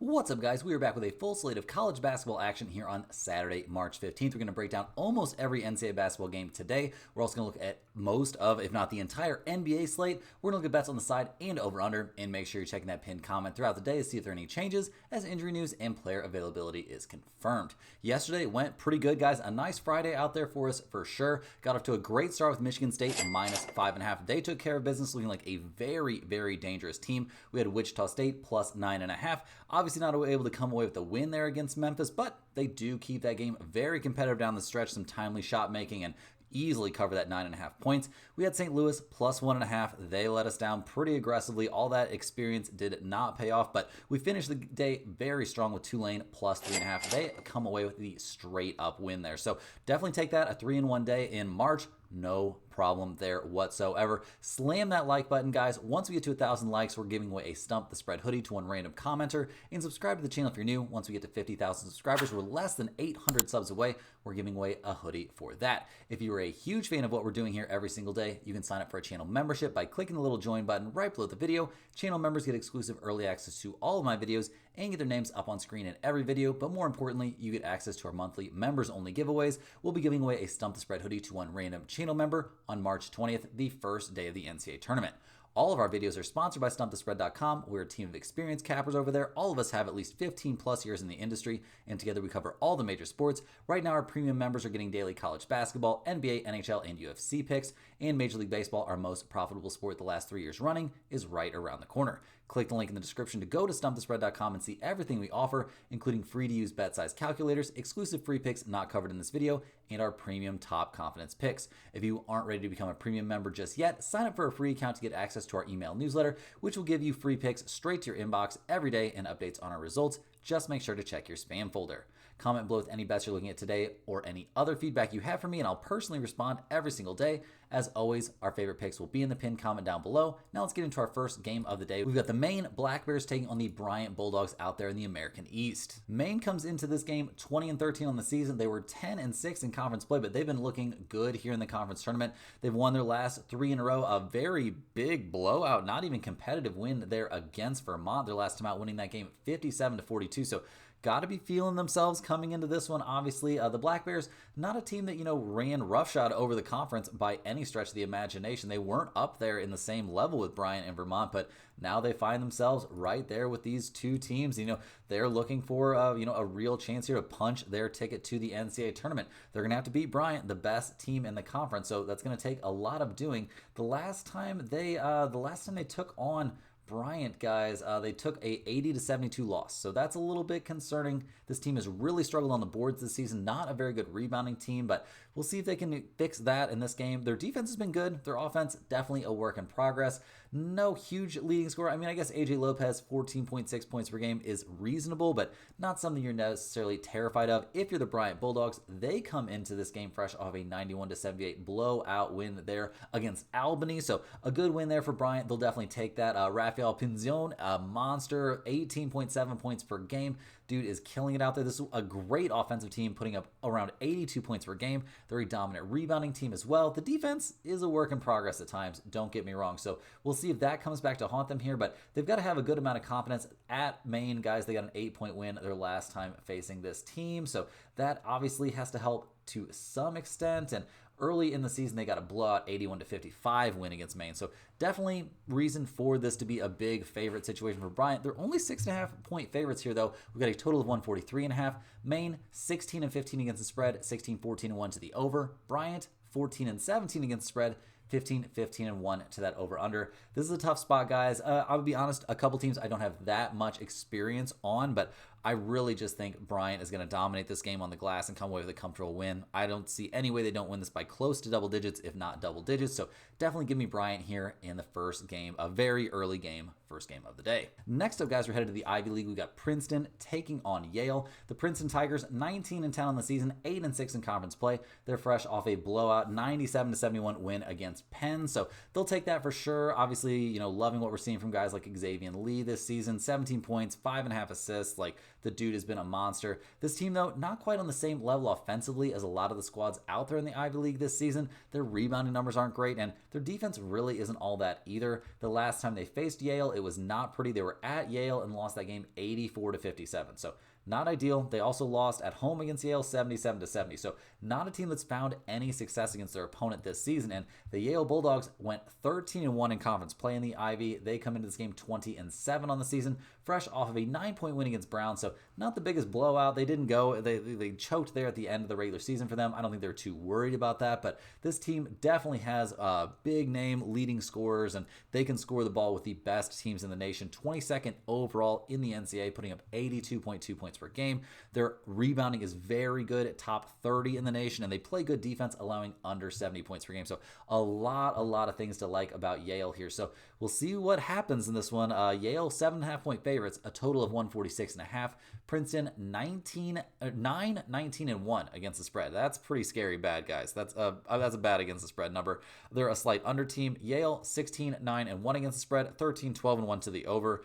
What's up, guys? We are back with a full slate of college basketball action here on Saturday, March 15th. We're going to break down almost every NCAA basketball game today. We're also going to look at most of, if not the entire NBA slate. We're going to look at bets on the side and over-under, and make sure you're checking that pinned comment throughout the day to see if there are any changes as injury news and player availability is confirmed. Yesterday went pretty good, guys. A nice Friday out there for us for sure. Got off to a great start with Michigan State minus 5.5. They took care of business, looking like a very, very dangerous team. We had Wichita State plus 9.5. Obviously not able to come away with the win there against Memphis, but they do keep that game very competitive down the stretch, some timely shot making, and easily cover that 9.5 points. We had St. Louis plus 1.5. They let us down pretty aggressively. All that experience did not pay off, but we finished the day very strong with Tulane plus 3.5. They come away with the straight up win there. So definitely take that, a 3-in-1 day in March. No problem there whatsoever. Slam that like button, guys. Once we get to 1,000 likes, we're giving away a Stump the Spread hoodie to one random commenter. And subscribe to the channel if you're new. Once we get to 50,000 subscribers, we're less than 800 subs away. We're giving away a hoodie for that. If you are a huge fan of what we're doing here every single day, you can sign up for a channel membership by clicking the little join button right below the video. Channel members get exclusive early access to all of my videos and get their names up on screen in every video. But more importantly, you get access to our monthly members only giveaways. We'll be giving away a Stump the Spread hoodie to one random channel member on March 20th, the first day of the NCAA tournament. All of our videos are sponsored by StumpTheSpread.com. We're a team of experienced cappers over there. All of us have at least 15 plus years in the industry, and together we cover all the major sports. Right now, our premium members are getting daily college basketball, NBA, NHL, and UFC picks, and Major League Baseball, our most profitable sport the last 3 years running, is right around the corner. Click the link in the description to go to StumpTheSpread.com and see everything we offer, including free-to-use bet size calculators, exclusive free picks not covered in this video, and our premium top confidence picks. If you aren't ready to become a premium member just yet, sign up for a free account to get access to our email newsletter, which will give you free picks straight to your inbox every day and updates on our results. Just make sure to check your spam folder. Comment below with any bets you're looking at today or any other feedback you have for me, and I'll personally respond every single day. As always, our favorite picks will be in the pinned comment down below. Now let's get into our first game of the day. We've got the Maine Black Bears taking on the Bryant Bulldogs out there in the American East. Maine comes into this game 20-13 on the season. They were 10-6 in conference play, but they've been looking good here in the conference tournament. They've won their last 3 in a row. A very big blowout, not even competitive win there against Vermont. Their last time out, winning that game 57-42. So got to be feeling themselves coming into this one. Obviously, the Black Bears, not a team that, ran roughshod over the conference by any stretch of the imagination. They weren't up there in the same level with Bryant and Vermont, but now they find themselves right there with these two teams. They're looking for, a real chance here to punch their ticket to the NCAA tournament. They're going to have to beat Bryant, the best team in the conference, so that's going to take a lot of doing. The last time they took on Bryant, guys, they took a 80-72 loss, so that's a little bit concerning. This team has really struggled on the boards this season. Not a very good rebounding team, but we'll see if they can fix that in this game. Their defense has been good. Their offense, definitely a work in progress. No huge leading score. I guess AJ Lopez, 14.6 points per game is reasonable, but not something you're necessarily terrified of. If you're the Bryant Bulldogs, they come into this game fresh off a 91-78 blowout win there against Albany, so a good win there for Bryant. They'll definitely take that. Rafael Pinzon, a monster, 18.7 points per game. Dude is killing it out there. This is a great offensive team, putting up around 82 points per game. They're a dominant rebounding team as well. The defense is a work in progress at times, don't get me wrong. So we'll see if that comes back to haunt them here, but they've got to have a good amount of confidence at Maine, guys. They got an 8-point win their last time facing this team, so that obviously has to help to some extent. And early in the season, they got a blowout 81-55 win against Maine. So definitely reason for this to be a big favorite situation for Bryant. They're only 6.5 point favorites here, though. We've got a total of 143.5. Maine, 16-15 against the spread, 16-14-1 to the over. Bryant, 14-17 against the spread, 15-15-1 to that over-under. This is a tough spot, guys. I'll be honest, a couple teams I don't have that much experience on, but I really just think Bryant is going to dominate this game on the glass and come away with a comfortable win. I don't see any way they don't win this by close to double digits, if not double digits. So definitely give me Bryant here in the first game, a very early game, first game of the day. Next up, guys, we're headed to the Ivy League. We've got Princeton taking on Yale. The Princeton Tigers, 19-10 on the season, 8-6 in conference play. They're fresh off a blowout 97-71 win against Penn. So they'll take that for sure. Obviously, loving what we're seeing from guys like Xavier Lee this season, 17 points, 5.5 assists. The dude has been a monster. This team, though, not quite on the same level offensively as a lot of the squads out there in the Ivy League this season. Their rebounding numbers aren't great, and their defense really isn't all that either. The last time they faced Yale, it it was not pretty. They were at Yale and lost that game 84-57. So not ideal. They also lost at home against Yale 77-70. So not a team that's found any success against their opponent this season. And the Yale Bulldogs went 13-1 in conference play in the Ivy. They come into this game 20-7 on the season, fresh off of a 9-point win against Brown. So not the biggest blowout. They didn't go. They choked there at the end of the regular season for them. I don't think they're too worried about that. But this team definitely has a big name leading scorers, and they can score the ball with the best teams in the nation. 22nd overall in the NCAA, putting up 82.2 points per game. Their rebounding is very good, at top 30 in the nation, and they play good defense, allowing under 70 points per game. So a lot of things to like about Yale here. So we'll see what happens in this one. Yale 7.5-point favorites, a total of 146.5. Princeton 9, 19, and 1 against the spread. That's pretty scary bad, guys. That's a bad against the spread number. They're a slight under team. Yale 16, 9, and 1 against the spread, 13, 12, and 1 to the over.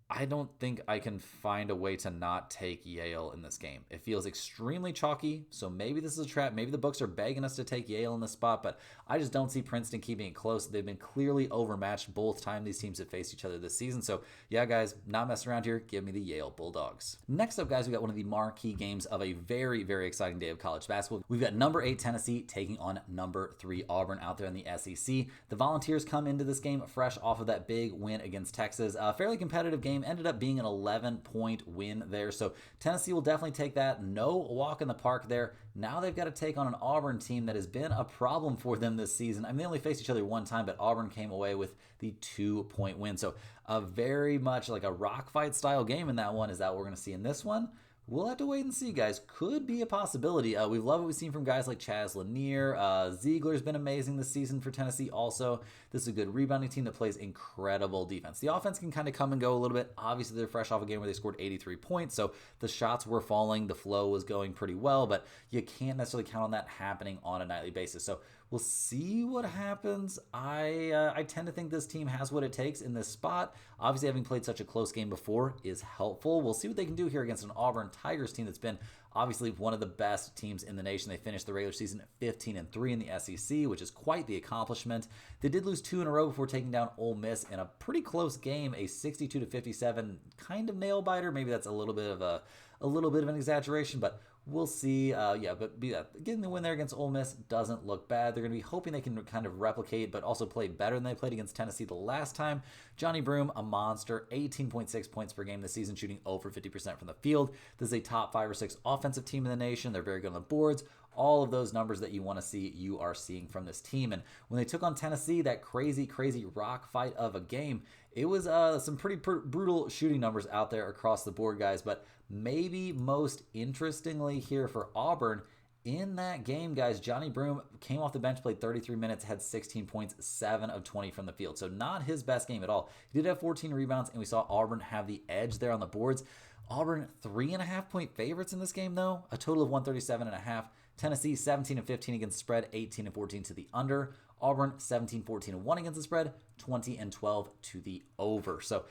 I don't think I can find a way to not take Yale in this game. It feels extremely chalky, so maybe this is a trap. Maybe the books are begging us to take Yale in this spot, but I just don't see Princeton keeping it close. They've been clearly overmatched both times these teams have faced each other this season. So yeah, guys, not messing around here. Give me the Yale Bulldogs. Next up, guys, we got one of the marquee games of a very, very exciting day of college basketball. We've got number 8 Tennessee taking on number 3 Auburn out there in the SEC. The Volunteers come into this game fresh off of that big win against Texas. A fairly competitive game. Ended up being an 11-point win there. So Tennessee will definitely take that. No walk in the park there. Now they've got to take on an Auburn team that has been a problem for them this season. I mean, they only faced each other one time, but Auburn came away with the 2-point win. So a very much like a rock fight style game in that one. Is that what we're going to see in this one? We'll have to wait and see, guys. Could be a possibility. We love what we've seen from guys like Chaz Lanier. Ziegler's been amazing this season for Tennessee also. This is a good rebounding team that plays incredible defense. The offense can kind of come and go a little bit. Obviously, they're fresh off a game where they scored 83 points, so the shots were falling. The flow was going pretty well, but you can't necessarily count on that happening on a nightly basis. So we'll see what happens. I tend to think this team has what it takes in this spot. Obviously, having played such a close game before is helpful. We'll see what they can do here against an Auburn Tigers team that's been obviously one of the best teams in the nation. They finished the regular season at 15-3 in the SEC, which is quite the accomplishment. They did lose 2 in a row before taking down Ole Miss in a pretty close game, a 62-57 kind of nail biter. Maybe that's a little bit of an exaggeration, but we'll see. Getting the win there against Ole Miss doesn't look bad. They're going to be hoping they can kind of replicate, but also play better than they played against Tennessee the last time. Johnny Broome, a monster, 18.6 points per game this season, shooting over 50% from the field. This is a top 5 or 6 offensive team in the nation. They're very good on the boards. All of those numbers that you want to see, you are seeing from this team. And when they took on Tennessee, that crazy rock fight of a game, it was some pretty brutal shooting numbers out there across the board, guys. But maybe most interestingly here for Auburn, in that game, guys, Johnny Broome came off the bench, played 33 minutes, had 16 points, 7 of 20 from the field. So not his best game at all. He did have 14 rebounds, and we saw Auburn have the edge there on the boards. Auburn 3.5-point favorites in this game, though, a total of 137.5. Tennessee 17-15 against the spread, 18-14 to the under. Auburn 17-14-1 against the spread, 20-12 to the over. So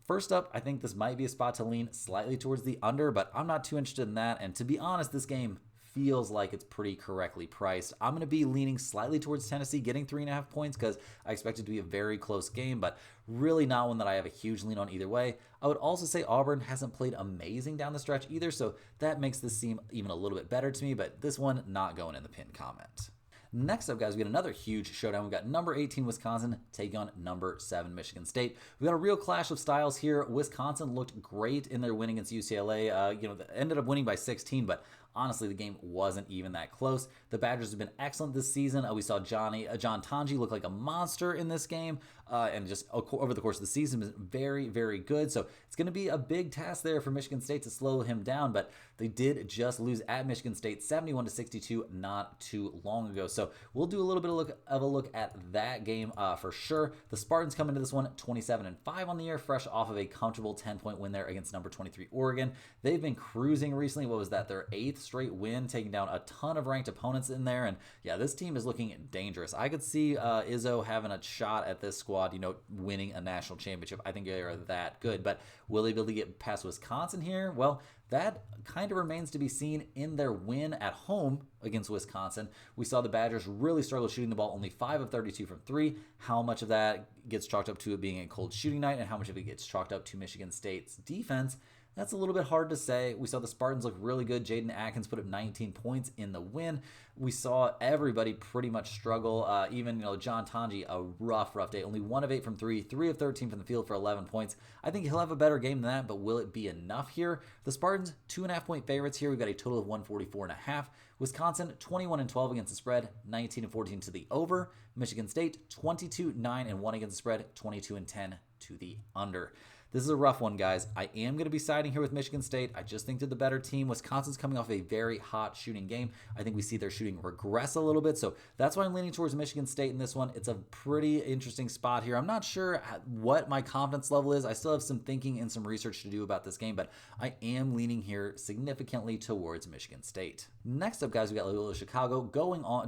first up, I think this might be a spot to lean slightly towards the under, but I'm not too interested in that. And to be honest, this game feels like it's pretty correctly priced. I'm going to be leaning slightly towards Tennessee getting 3.5 points because I expect it to be a very close game, but really not one that I have a huge lean on either way. I would also say Auburn hasn't played amazing down the stretch either, so that makes this seem even a little bit better to me, but this one not going in the pinned comment. Next up, guys, we got another huge showdown. We've got number 18 Wisconsin taking on number 7 Michigan State. We got a real clash of styles here. Wisconsin looked great in their win against UCLA. They ended up winning by 16, but honestly, the game wasn't even that close. The Badgers have been excellent this season. We saw John Tonji look like a monster in this game, and just over the course of the season was very, very good. So it's going to be a big task there for Michigan State to slow him down, but they did just lose at Michigan State 71-62 not too long ago. So we'll do a little bit of a look at that game for sure. The Spartans come into this one 27-5 on the year, fresh off of a comfortable 10-point win there against number 23 Oregon. They've been cruising recently. What was that? Their 8th straight win, taking down a ton of ranked opponents in there. And yeah, this team is looking dangerous. I could see Izzo having a shot at this squad, winning a national championship. I think they are that good. But will they be able to get past Wisconsin here? Well, That kind of remains to be seen in their win at home against Wisconsin. We saw the Badgers really struggle shooting the ball, only 5 of 32 from 3. How much of that gets chalked up to it being a cold shooting night, and how much of it gets chalked up to Michigan State's defense? That's a little bit hard to say. We saw the Spartans look really good. Jaden Atkins put up 19 points in the win. We saw everybody pretty much struggle. Even John Tanji, a rough day. Only 1 of 8 from 3, 3 of 13 from the field for 11 points. I think he'll have a better game than that, but will it be enough here? The Spartans, 2.5-point favorites here. We've got a total of 144.5. Wisconsin, 21-12 against the spread, 19-14 to the over. Michigan State, 22-9-1 against the spread, 22-10 to the under. This is a rough one, guys. I am going to be siding here with Michigan State. I just think they're the better team. Wisconsin's coming off a very hot shooting game. I think we see their shooting regress a little bit, so that's why I'm leaning towards Michigan State in this one. It's a pretty interesting spot here. I'm not sure what my confidence level is. I still have some thinking and some research to do about this game, but I am leaning here significantly towards Michigan State. Next up, guys, we got Loyola Chicago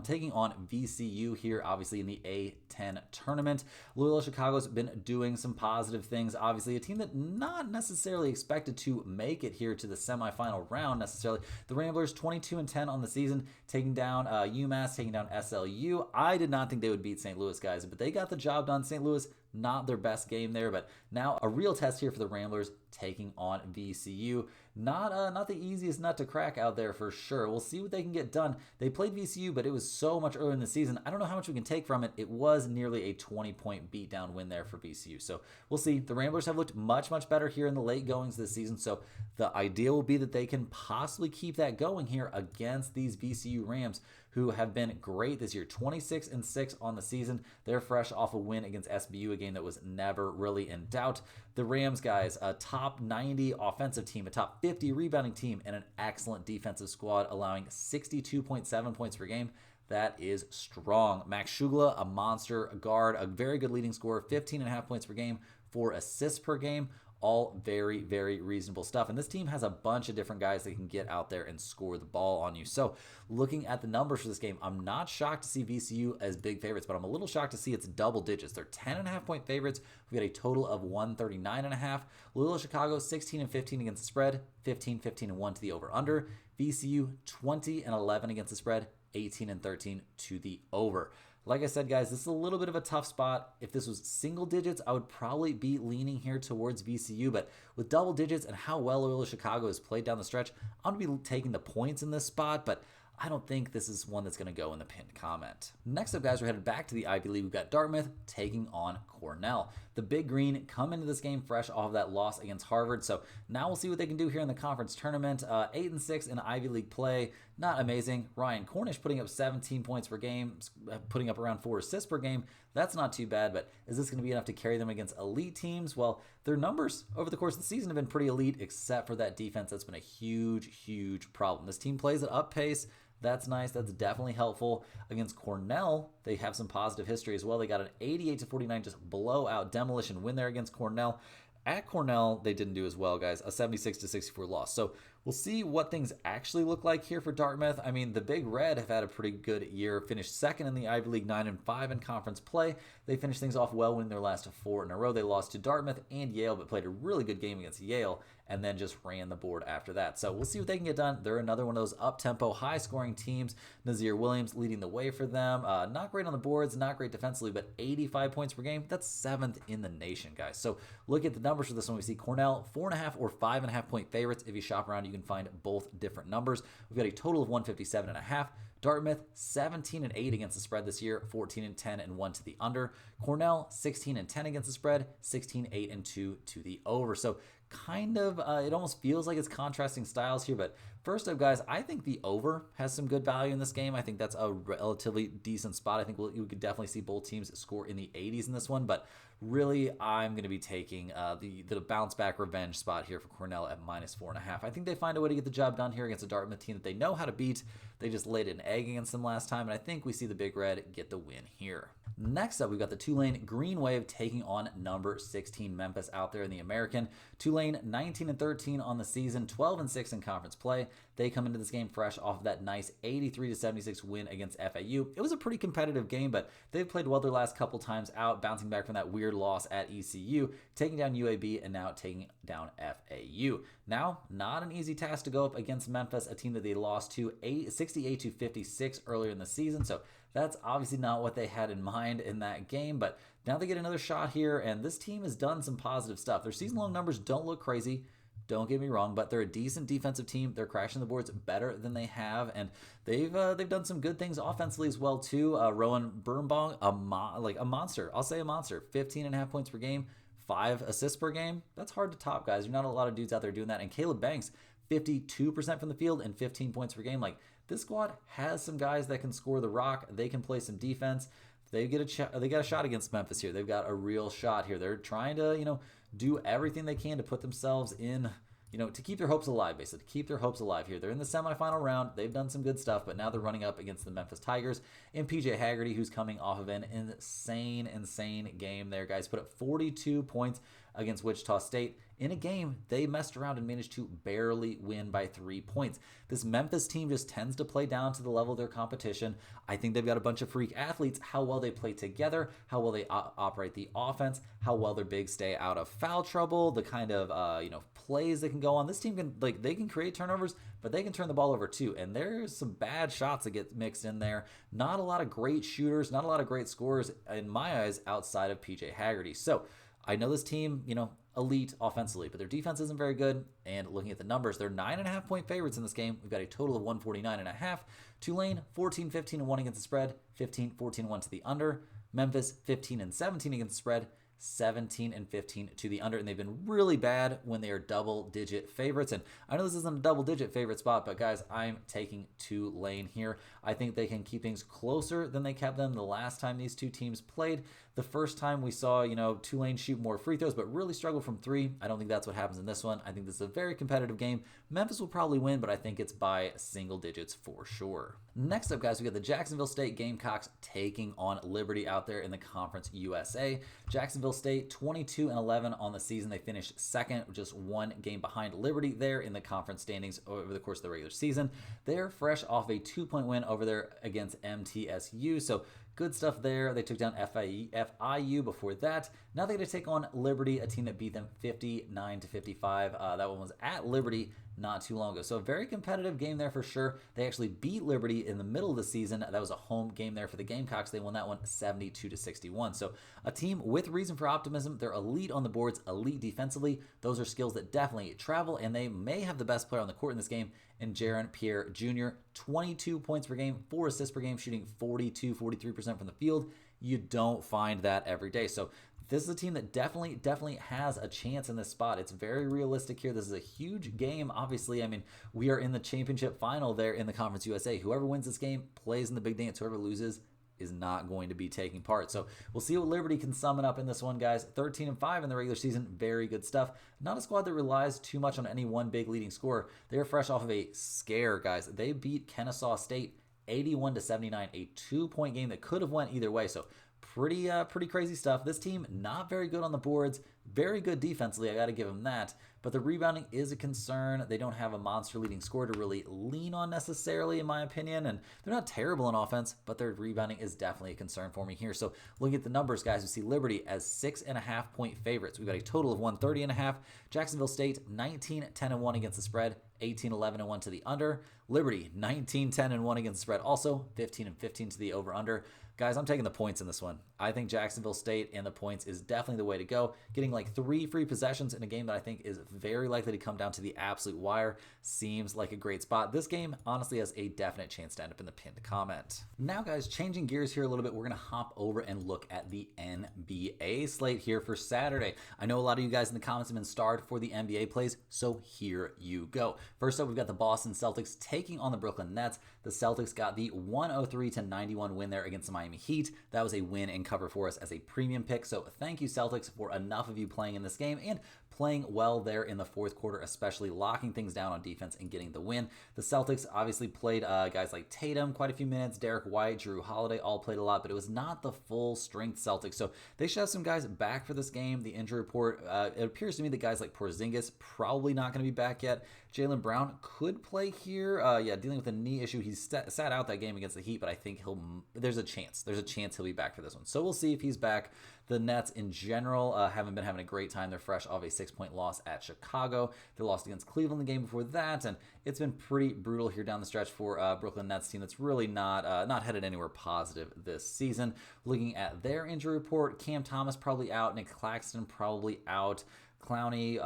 taking on VCU here, obviously in the A10 tournament. Loyola Chicago's been doing some positive things. Obviously, a team that not necessarily expected to make it here to the semifinal round necessarily. The Ramblers 22-10 on the season, taking down UMass, taking down SLU. I did not think they would beat St. Louis, guys, but they got the job done. St. Louis, not their best game there, but now a real test here for the Ramblers taking on VCU. Not the easiest nut to crack out there for sure. We'll see what they can get done. They played VCU, but it was so much earlier in the season. I don't know how much we can take from it. It was nearly a 20-point beatdown win there for VCU. So we'll see. The Ramblers have looked much better here in the late goings this season. So the idea will be that they can possibly keep that going here against these VCU Rams, who have been great this year, 26-6 on the season. They're fresh off a win against SBU, a game that was never really in doubt. The Rams, guys, a top 90 offensive team, a top 50 rebounding team, and an excellent defensive squad, allowing 62.7 points per game. That is strong. Max Shugla, a monster guard, a very good leading scorer, 15.5 points per game, 4 assists per game. All very reasonable stuff. And this team has a bunch of different guys that can get out there and score the ball on you. So looking at the numbers for this game, I'm not shocked to see VCU as big favorites, but I'm a little shocked to see it's double digits. They're 10.5-point favorites. We got a total of 139.5. Loyola Chicago, 16-15 against the spread, 15-1 to the over-under. VCU, 20-11 against the spread, 18-13 to the over. Like I said, guys, this is a little bit of a tough spot. If this was single digits, I would probably be leaning here towards VCU, but with double digits and how well Loyola Chicago has played down the stretch, I'm going to be taking the points in this spot, but I don't think this is one that's going to go in the pinned comment. Next up, guys, we're headed back to the Ivy League. We've got Dartmouth taking on Cornell. The Big Green come into this game fresh off of that loss against Harvard, so now we'll see what they can do here in the conference tournament. 8-6 in Ivy League play, not amazing. Ryan Cornish putting up 17 points per game, putting up around 4 assists per game. That's not too bad, but is this going to be enough to carry them against elite teams? Well, their numbers over the course of the season have been pretty elite, except for that defense. That's been a huge problem. This team plays at up pace. That's nice. That's definitely helpful. Against Cornell, they have some positive history as well. They got an 88-49 just blowout demolition win there against Cornell. At Cornell, they didn't do as well, guys. A 76-64 loss. So we'll see what things actually look like here for Dartmouth. I mean, the Big Red have had a pretty good year. Finished second in the Ivy League, 9-5 in conference play. They finished things off well, winning their last 4 in a row. They lost to Dartmouth and Yale, but played a really good game against Yale, and then just ran the board after that. So we'll see what they can get done. They're another one of those up-tempo, high-scoring teams. Nazir Williams leading the way for them. Not great on the boards, not great defensively, but 85 points per game. That's 7th in the nation, guys. So look at the numbers for this one. We see Cornell, 4.5 or 5.5 point favorites. If you shop around, you can find both different numbers. We've got a total of 157.5. Dartmouth, 17-8 against the spread this year, 14-10-1 to the under. Cornell, 16-10 against the spread, 16-8-2 to the over. So kind of, it almost feels like it's contrasting styles here, but first up, guys, I think the over has some good value in this game. I think that's a relatively decent spot. I think you could definitely see both teams score in the 80s in this one, but really, I'm going to be taking the bounce back revenge spot here for Cornell at -4.5. I think they find a way to get the job done here against a Dartmouth team that they know how to beat. They just laid an egg against them last time, and I think we see the Big Red get the win here. Next up, we've got the Tulane Green Wave taking on number 16 Memphis out there in the American. Tulane 19-13 on the season, 12-6 in conference play. They come into this game fresh off of that nice 83-76 win against FAU. It was a pretty competitive game, but they've played well their last couple times out, bouncing back from that weird loss at ECU, taking down UAB, and now taking down FAU. Now, not an easy task to go up against Memphis, a team that they lost to 68-56 earlier in the season. So that's obviously not what they had in mind in that game. But now they get another shot here, and this team has done some positive stuff. Their season-long numbers don't look crazy. Don't get me wrong, but they're a decent defensive team. They're crashing the boards better than they have, and they've done some good things offensively as well too. Rowan Birnbaum, a monster. I'll say a monster. 15.5 points per game, 5 assists per game. That's hard to top, guys. There's not a lot of dudes out there doing that. And Caleb Banks, 52% from the field and 15 points per game. Like, this squad has some guys that can score the rock. They can play some defense. They got a shot against Memphis here. They've got a real shot here. They're trying to, do everything they can to put themselves in, to keep their hopes alive, basically, to keep their hopes alive here. They're in the semifinal round. They've done some good stuff, but now they're running up against the Memphis Tigers and PJ Haggerty, who's coming off of an insane game there, guys. Put up 42 points against Wichita State in a game they messed around and managed to barely win by 3 points. This Memphis team just tends to play down to the level of their competition. I think they've got a bunch of freak athletes. How well they play together, how well they operate the offense, how well their bigs stay out of foul trouble, the kind of plays they can go on. This team can they can create turnovers, but they can turn the ball over too. And there's some bad shots that get mixed in there. Not a lot of great shooters, not a lot of great scorers in my eyes outside of PJ Haggerty. So I know this team, elite offensively, but their defense isn't very good. And looking at the numbers, they're 9.5 point favorites in this game. We've got a total of 149.5. Tulane, 14-15-1 against the spread, 15-14-1 to the under. Memphis, 15-17 against the spread, 17-15 to the under, and they've been really bad when they are double-digit favorites. And I know this isn't a double-digit favorite spot, but guys, I'm taking Tulane here. I think they can keep things closer than they kept them the last time these two teams played. The first time we saw, Tulane shoot more free throws, but really struggle from three. I don't think that's what happens in this one. I think this is a very competitive game. Memphis will probably win, but I think it's by single digits for sure. Next up, guys, we got the Jacksonville State Gamecocks taking on Liberty out there in the Conference USA. Jacksonville State 22-11 on the season. They finished second, just one game behind Liberty there in the conference standings over the course of the regular season. They're fresh off a 2-point win over there against MTSU. So good stuff there. They took down FIU before that. Now they're going to take on Liberty, a team that beat them 59-55. That one was at Liberty not too long ago. So a very competitive game there for sure. They actually beat Liberty in the middle of the season. That was a home game there for the Gamecocks. They won that one 72-61. So a team with reason for optimism. They're elite on the boards, elite defensively. Those are skills that definitely travel, and they may have the best player on the court in this game in Jaron Pierre Jr. 22 points per game, 4 assists per game, shooting 43% from the field. You don't find that every day. So this is a team that definitely has a chance in this spot. It's very realistic here. This is a huge game, obviously. I mean, we are in the championship final there in the Conference USA. Whoever wins this game plays in the big dance. Whoever loses is not going to be taking part. So we'll see what Liberty can summon up in this one, guys. 13-5 in the regular season. Very good stuff. Not a squad that relies too much on any one big leading scorer. They're fresh off of a scare, guys. They beat Kennesaw State 81-79, a 2-point game that could have went either way. So pretty crazy stuff. This team not very good on the boards, very good defensively. I got to give them that. But the rebounding is a concern. They don't have a monster leading scorer to really lean on necessarily, in my opinion. And they're not terrible in offense, but their rebounding is definitely a concern for me here. So looking at the numbers, guys, we see Liberty as 6.5 point favorites. We've got a total of 130.5. Jacksonville State 19-10-1 against the spread, 18-11-1 to the under. Liberty 19-10-1 against the spread, also 15-15 to the over/under. Guys, I'm taking the points in this one. I think Jacksonville State and the points is definitely the way to go. Getting like 3 free possessions in a game that I think is very likely to come down to the absolute wire seems like a great spot. This game honestly has a definite chance to end up in the pinned comment. Now, guys, changing gears here a little bit, we're going to hop over and look at the NBA slate here for Saturday. I know a lot of you guys in the comments have been starved for the NBA plays, so here you go. First up, we've got the Boston Celtics taking on the Brooklyn Nets. The Celtics got the 103-91 win there against the Miami Heat. That was a win and cover for us as a premium pick. So thank you, Celtics, for enough of you playing in this game and playing well there in the fourth quarter, especially locking things down on defense and getting the win. The Celtics obviously played guys like Tatum quite a few minutes, Derek White, Drew Holiday all played a lot, but it was not the full strength Celtics. So they should have some guys back for this game. The injury report, it appears to me that guys like Porzingis probably not going to be back yet. Jaylen Brown could play here. Dealing with a knee issue. He's sat out that game against the Heat, but I think there's a chance he'll be back for this one. So we'll see if he's back. The Nets in general haven't been having a great time. They're fresh off a 6-point loss at Chicago. They lost against Cleveland the game before that, and it's been pretty brutal here down the stretch for Brooklyn Nets team that's really not headed anywhere positive this season. Looking at their injury report, Cam Thomas probably out, Nick Claxton probably out, Clowney,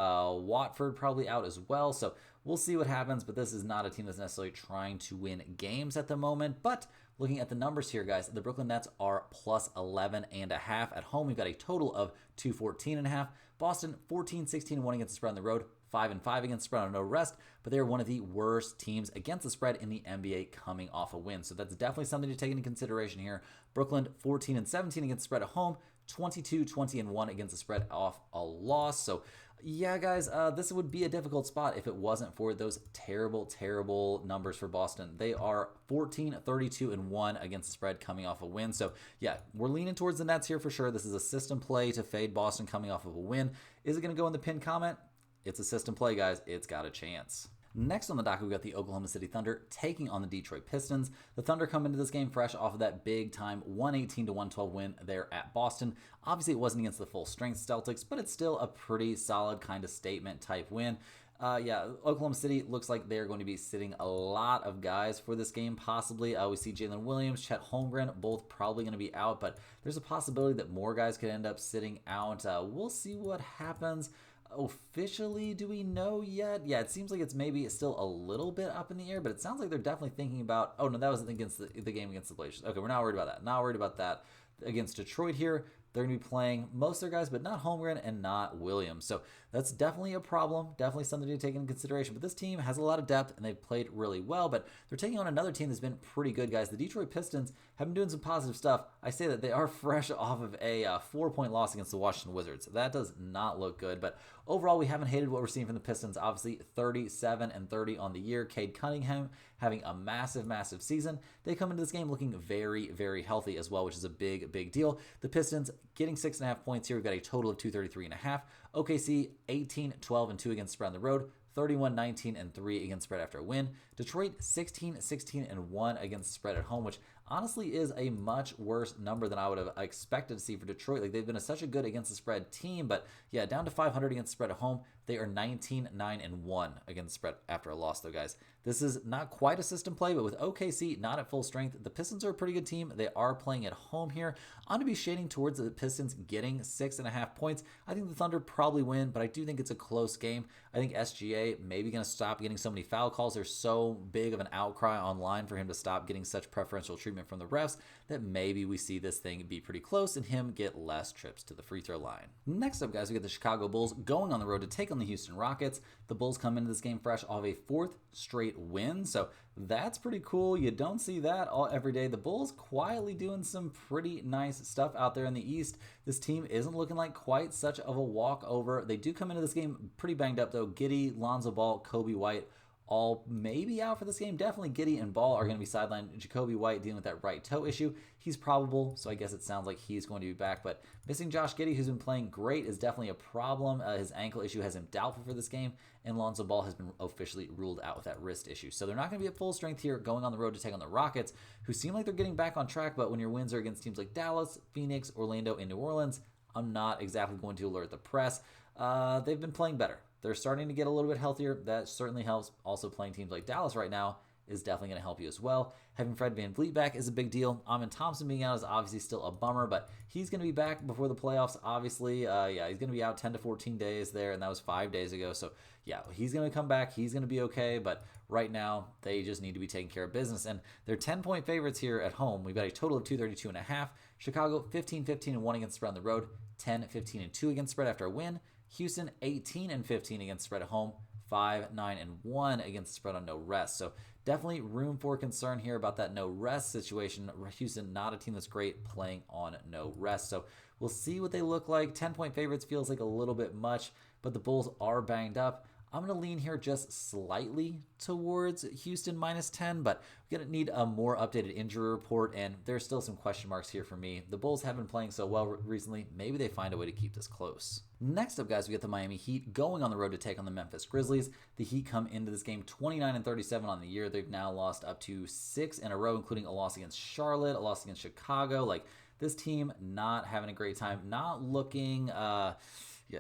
Watford probably out as well. So we'll see what happens, but this is not a team that's necessarily trying to win games at the moment. But looking at the numbers here, guys, the Brooklyn Nets are plus 11.5 at home. We've got a total of 214.5. Boston 14-16-1 against the spread on the road, 5-5 against the spread on no rest, but they're one of the worst teams against the spread in the NBA coming off a win. So that's definitely something to take into consideration here. Brooklyn 14-17 against the spread at home, 22-20-1 against the spread off a loss. So yeah, guys, this would be a difficult spot if it wasn't for those terrible numbers for Boston. They are 14-32-1 against the spread coming off a win. So yeah, we're leaning towards the Nets here for sure. This is a system play to fade Boston coming off of a win. Is it going to go in the pinned comment? It's a system play, guys. It's got a chance. Next on the docket, we've got the Oklahoma City Thunder taking on the Detroit Pistons. The Thunder come into this game fresh off of that big-time 118-112 win there at Boston. Obviously, it wasn't against the full-strength Celtics, but it's still a pretty solid kind of statement-type win. Oklahoma City looks like they're going to be sitting a lot of guys for this game, possibly. We see Jalen Williams, Chet Holmgren, both probably going to be out, but there's a possibility that more guys could end up sitting out. We'll see what happens. Officially, do we know yet? Yeah, it seems like it's maybe still a little bit up in the air, but it sounds like they're definitely thinking about, oh no, that was against the game against the Blazers. Okay, we're not worried about that. Not worried about that. Against Detroit here, they're going to be playing most of their guys, but not Holmgren and not Williams. So that's definitely a problem, definitely something to take into consideration. But this team has a lot of depth, and they've played really well, but they're taking on another team that's been pretty good, guys. The Detroit Pistons have been doing some positive stuff. I say that they are fresh off of a 4-point loss against the Washington Wizards. That does not look good, but overall, we haven't hated what we're seeing from the Pistons. Obviously, 37-30 on the year. Cade Cunningham having a massive season. They come into this game looking very healthy as well, which is a big deal. The Pistons getting 6.5 points here. We've got a total of 233.5. OKC 18-12-2 against spread on the road. 31-19-3 against spread after a win. Detroit 16-16-1 against spread at home, which honestly is a much worse number than I would have expected to see for Detroit. Like, they've been such a good against the spread team, but yeah, down to 500 against the spread at home. They are 19-9-1 against the spread after a loss, though, guys. This is not quite a system play, but with OKC not at full strength, the Pistons are a pretty good team. They are playing at home here. I'm going to be shading towards the Pistons getting 6.5 points. I think the Thunder probably win, but I do think it's a close game. I think SGA maybe going to stop getting so many foul calls. There's so big of an outcry online for him to stop getting such preferential treatment from the refs that maybe we see this thing be pretty close and him get less trips to the free throw line. Next up, guys, we get the Chicago Bulls going on the road to take on the Houston Rockets. The Bulls come into this game fresh off a 4th straight win, so that's pretty cool. You don't see that every day. The Bulls quietly doing some pretty nice stuff out there in the East. This team isn't looking like quite such of a walkover. They do come into this game pretty banged up, though. Giddey, Lonzo Ball, Kobe White, all maybe out for this game. Definitely Giddey and Ball are going to be sidelined. Jacoby White dealing with that right toe issue. He's probable, so I guess it sounds like he's going to be back. But missing Josh Giddey, who's been playing great, is definitely a problem. His ankle issue has him doubtful for this game, and Lonzo Ball has been officially ruled out with that wrist issue. So they're not going to be at full strength here going on the road to take on the Rockets, who seem like they're getting back on track, but when your wins are against teams like Dallas, Phoenix, Orlando, and New Orleans, I'm not exactly going to alert the press. They've been playing better. They're starting to get a little bit healthier. That certainly helps. Also, playing teams like Dallas right now is definitely going to help you as well. Having Fred VanVleet back is a big deal. Amin Thompson being out is obviously still a bummer, but he's going to be back before the playoffs, obviously. He's going to be out 10 to 14 days there, and that was 5 days ago. So, yeah, he's going to come back. He's going to be okay, but right now they just need to be taking care of business. And they're 10-point favorites here at home. We've got a total of 232.5. Chicago 15-15-1 against spread on the road, 10-15-2 against spread after a win. Houston 18-15 against spread at home, 5-9-1 against spread on no rest. So definitely room for concern here about that no rest situation. Houston, not a team that's great playing on no rest. So we'll see what they look like. 10-point favorites feels like a little bit much, but the Bulls are banged up. I'm going to lean here just slightly towards Houston minus 10, but we're going to need a more updated injury report, and there's still some question marks here for me. The Bulls have been playing so well recently. Maybe they find a way to keep this close. Next up, guys, we get the Miami Heat going on the road to take on the Memphis Grizzlies. The Heat come into this game 29-37 on the year. They've now lost up to 6 in a row, including a loss against Charlotte, a loss against Chicago. Like, this team not having a great time, not looking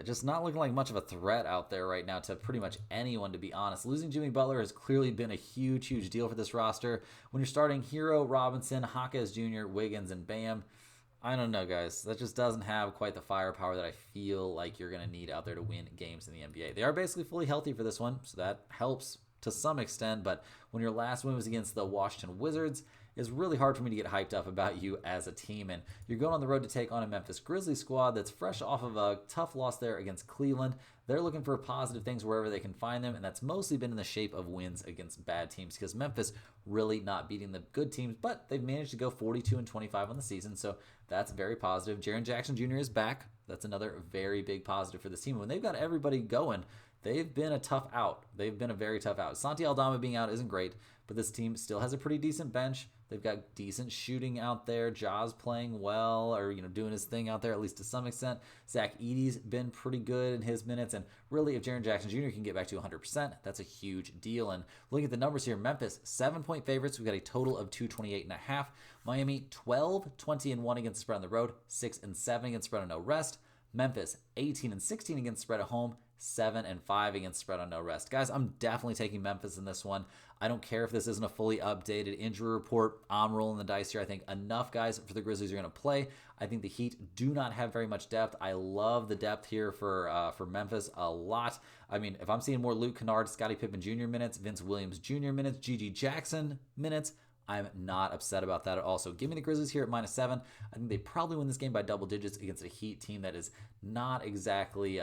just not looking like much of a threat out there right now to pretty much anyone, to be honest. Losing Jimmy Butler has clearly been a huge, huge deal for this roster. When you're starting Hero, Robinson, Hawkes Jr., Wiggins, and Bam, I don't know, guys. That just doesn't have quite the firepower that I feel like you're going to need out there to win games in the NBA. They are basically fully healthy for this one, so that helps to some extent. But when your last win was against the Washington Wizards, it's really hard for me to get hyped up about you as a team. And you're going on the road to take on a Memphis Grizzlies squad that's fresh off of a tough loss there against Cleveland. They're looking for positive things wherever they can find them, and that's mostly been in the shape of wins against bad teams because Memphis really not beating the good teams, but they've managed to go 42-25 on the season, so that's very positive. Jaren Jackson Jr. is back. That's another very big positive for this team. When they've got everybody going, they've been a tough out. They've been a very tough out. Santi Aldama being out isn't great, but this team still has a pretty decent bench. They've got decent shooting out there. Ja's playing well, or doing his thing out there, at least to some extent. Zach Edey's been pretty good in his minutes, and really, if Jaren Jackson Jr. can get back to 100%, that's a huge deal. And looking at the numbers here, Memphis 7-point favorites. We've got a total of 228.5. Miami 12-20-1 against the spread on the road, 6-7 against the spread on no rest. Memphis 18-16 against the spread at home, 7-5 against spread on no rest. Guys, I'm definitely taking Memphis in this one. I don't care if this isn't a fully updated injury report. I'm rolling the dice here. I think enough guys for the Grizzlies are going to play. I think the Heat do not have very much depth. I love the depth here for Memphis a lot. I mean, if I'm seeing more Luke Kennard, Scottie Pippen Jr. minutes, Vince Williams Jr. minutes, G.G. Jackson minutes, I'm not upset about that at all. So give me the Grizzlies here at -7. I think they probably win this game by double digits against a Heat team that is not exactly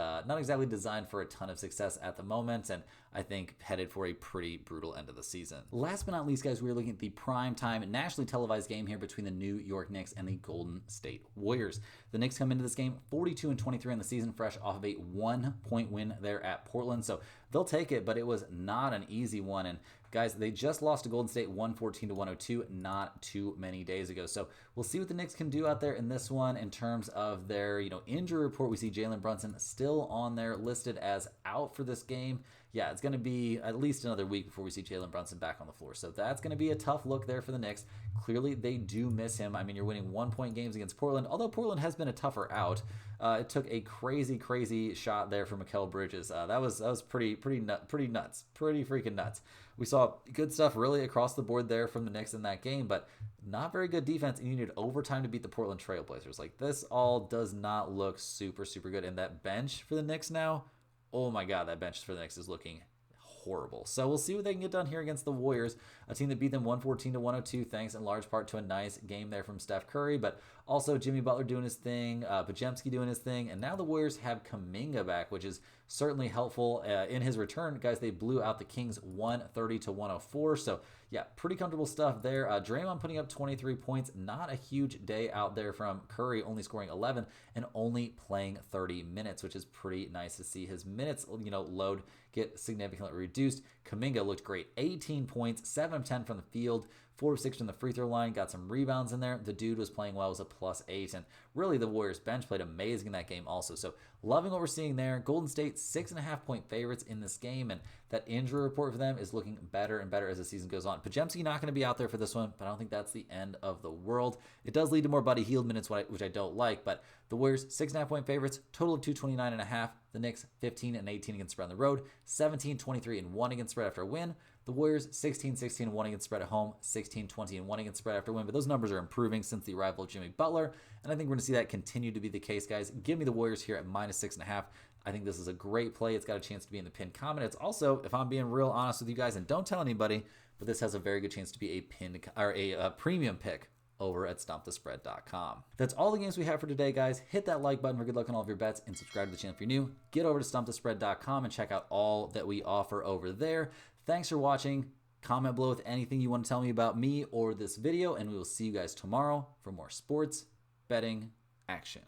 designed for a ton of success at the moment, and I think headed for a pretty brutal end of the season. Last but not least, guys, we're looking at the prime time nationally televised game here between the New York Knicks and the Golden State Warriors. The Knicks come into this game 42-23 on the season, fresh off of a 1-point win there at Portland. So they'll take it, but it was not an easy one. And guys, they just lost to Golden State 114-102 not too many days ago. So we'll see what the Knicks can do out there in this one in terms of their injury report. We see Jalen Brunson still on there listed as out for this game. Yeah, it's going to be at least another week before we see Jalen Brunson back on the floor. So that's going to be a tough look there for the Knicks. Clearly, they do miss him. I mean, you're winning 1-point games against Portland, although Portland has been a tougher out. It took a crazy shot there from Mikal Bridges. That was pretty nuts. Pretty freaking nuts. We saw good stuff really across the board there from the Knicks in that game, but not very good defense. And you needed overtime to beat the Portland Trailblazers. Like, this all does not look super good. And that bench for the Knicks now, oh my God, that bench for the Knicks is looking horrible. So we'll see what they can get done here against the Warriors, a team that beat them 114-102, thanks in large part to a nice game there from Steph Curry, but also Jimmy Butler doing his thing, Podziemski doing his thing, and now the Warriors have Kuminga back, which is certainly helpful in his return. Guys, they blew out the Kings 130-104, so yeah, pretty comfortable stuff there. Draymond putting up 23 points, not a huge day out there from Curry, only scoring 11 and only playing 30 minutes, which is pretty nice to see his minutes, load get significantly reduced. Kuminga looked great, 18 points, 7 of 10 from the field, 4 of 6 from the free throw line, got some rebounds in there. The dude was playing well, was a +8, and really the Warriors bench played amazing in that game also. So loving what we're seeing there. Golden State 6.5-point favorites in this game, and that injury report for them is looking better and better as the season goes on. Podziemski not going to be out there for this one, but I don't think that's the end of the world. It does lead to more Buddy Hield minutes, which I don't like, but the Warriors 6.5-point favorites, total of 229.5. The Knicks 15-18 against spread on the road, 17-23-1 against spread after a win. The Warriors 16-16-1 against spread at home, 16-20-1 against spread after a win. But those numbers are improving since the arrival of Jimmy Butler, and I think we're going to see that continue to be the case, guys. Give me the Warriors here at -6.5. I think this is a great play. It's got a chance to be in the pinned comment. It's also, if I'm being real honest with you guys, and don't tell anybody, but this has a very good chance to be a premium pick over at stumpthespread.com. That's all the games we have for today, guys. Hit that like button for good luck on all of your bets and subscribe to the channel if you're new. Get over to stumpthespread.com and check out all that we offer over there. Thanks for watching. Comment below with anything you want to tell me about me or this video, and we will see you guys tomorrow for more sports betting action.